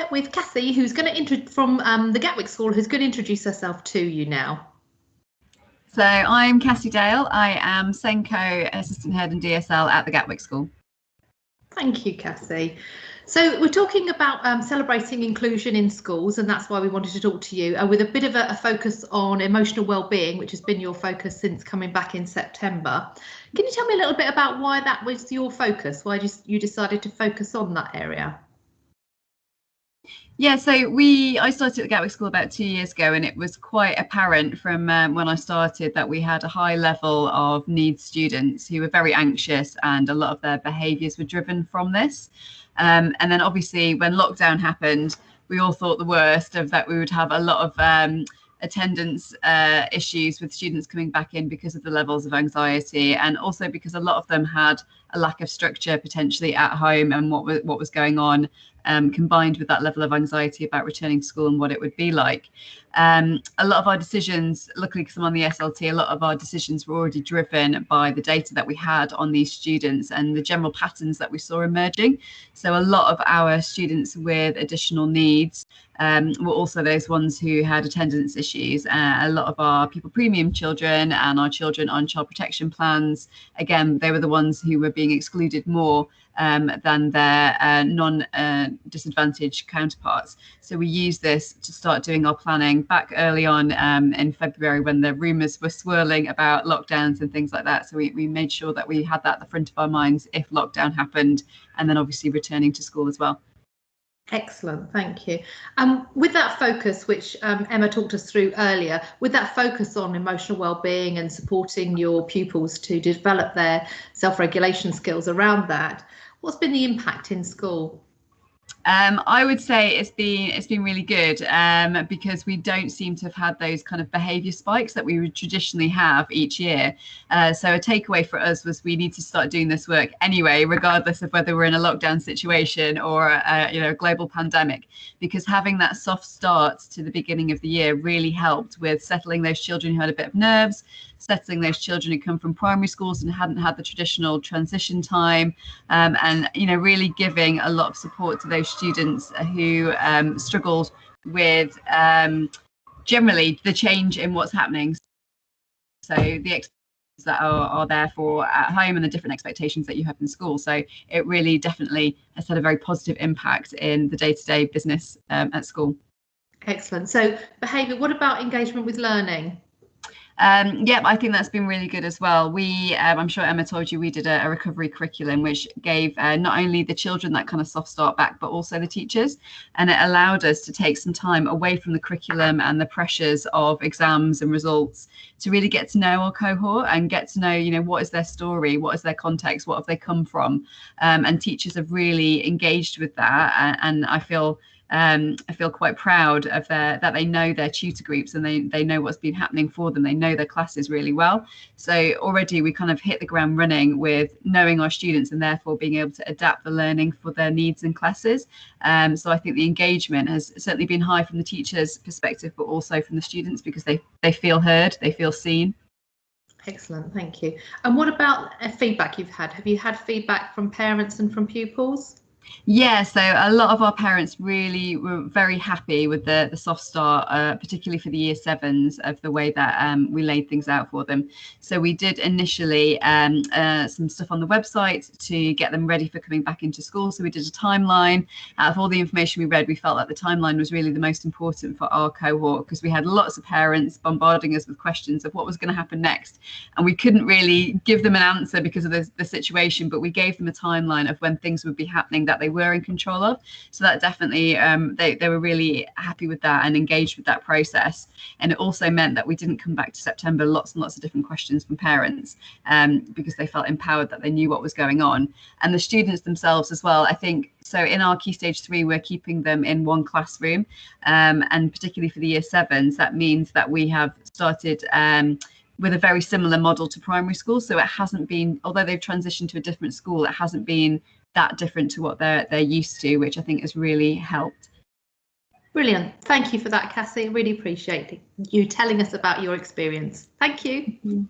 here with Cassie, who's going to from the Gatwick School, who's going to introduce herself to you now. So I'm Cassie Dale. I am SENCO Assistant Head and DSL at the Gatwick School. Thank you, Cassie. So we're talking about celebrating inclusion in schools, and that's why we wanted to talk to you with a bit of a focus on emotional well-being, which has been your focus since coming back in September. Can you tell me a little bit about why that was your focus? Why you decided to focus on that area? Yeah, so I started at the Gatwick School about 2 years ago, and it was quite apparent from when I started that we had a high level of needs students who were very anxious, and a lot of their behaviours were driven from this. And then obviously when lockdown happened, we all thought the worst of that we would have a lot of attendance issues with students coming back in because of the levels of anxiety, and also because a lot of them had a lack of structure potentially at home and what was going on, combined with that level of anxiety about returning to school and what it would be like. A lot of our decisions, luckily because I'm on the SLT, a lot of our decisions were already driven by the data that we had on these students and the general patterns that we saw emerging. So a lot of our students with additional needs were also those ones who had attendance issues. A lot of our pupil premium children and our children on child protection plans, again, they were the ones who were being excluded more than their non-disadvantaged counterparts. So we used this to start doing our planning back early on in February, when the rumours were swirling about lockdowns and things like that. So we made sure that we had that at the front of our minds if lockdown happened, and then obviously returning to school as well. Excellent, thank you. With that focus, which Emma talked us through earlier, with that focus on emotional well-being and supporting your pupils to develop their self-regulation skills around that, what's been the impact in school? I would say it's been really good, because we don't seem to have had those kind of behaviour spikes that we would traditionally have each year. So a takeaway for us was we need to start doing this work anyway, regardless of whether we're in a lockdown situation or a global pandemic, because having that soft start to the beginning of the year really helped with settling those children who had a bit of nerves, settling those children who come from primary schools and hadn't had the traditional transition time, and really giving a lot of support to those students who struggled with generally the change in what's happening. So the expectations that are there for at home and the different expectations that you have in school. So it really definitely has had a very positive impact in the day-to-day business at school. Excellent. So behaviour, what about engagement with learning? Yeah, I think that's been really good as well. We, I'm sure Emma told you, we did a recovery curriculum which gave not only the children that kind of soft start back, but also the teachers, and it allowed us to take some time away from the curriculum and the pressures of exams and results to really get to know our cohort and get to know, what is their story, what is their context, what have they come from, and teachers have really engaged with that, and I feel quite proud of that they know their tutor groups and they know what's been happening for them. They know their classes really well. So already we kind of hit the ground running with knowing our students and therefore being able to adapt the learning for their needs and classes. So I think the engagement has certainly been high from the teachers' perspective, but also from the students, because they feel heard, they feel seen. Excellent, thank you. And what about feedback you've had? Have you had feedback from parents and from pupils? Yeah, so a lot of our parents really were very happy with the soft start, particularly for the year 7s, of the way that we laid things out for them. So we did initially some stuff on the website to get them ready for coming back into school. So we did a timeline. Out of all the information we read, we felt that the timeline was really the most important for our cohort, because we had lots of parents bombarding us with questions of what was going to happen next. And we couldn't really give them an answer because of the situation, but we gave them a timeline of when things would be happening that they were in control of. So that definitely they were really happy with that and engaged with that process. And it also meant that we didn't come back to September lots and lots of different questions from parents, because they felt empowered that they knew what was going on. And the students themselves as well, I think. So in our Key Stage 3, we're keeping them in one classroom, and particularly for the year 7s, that means that we have started with a very similar model to primary school. So it hasn't been, although they've transitioned to a different school, it hasn't been that different to what they're used to, which I think has really helped. Brilliant. Thank you for that, Cassie. Really appreciate you telling us about your experience. Thank you.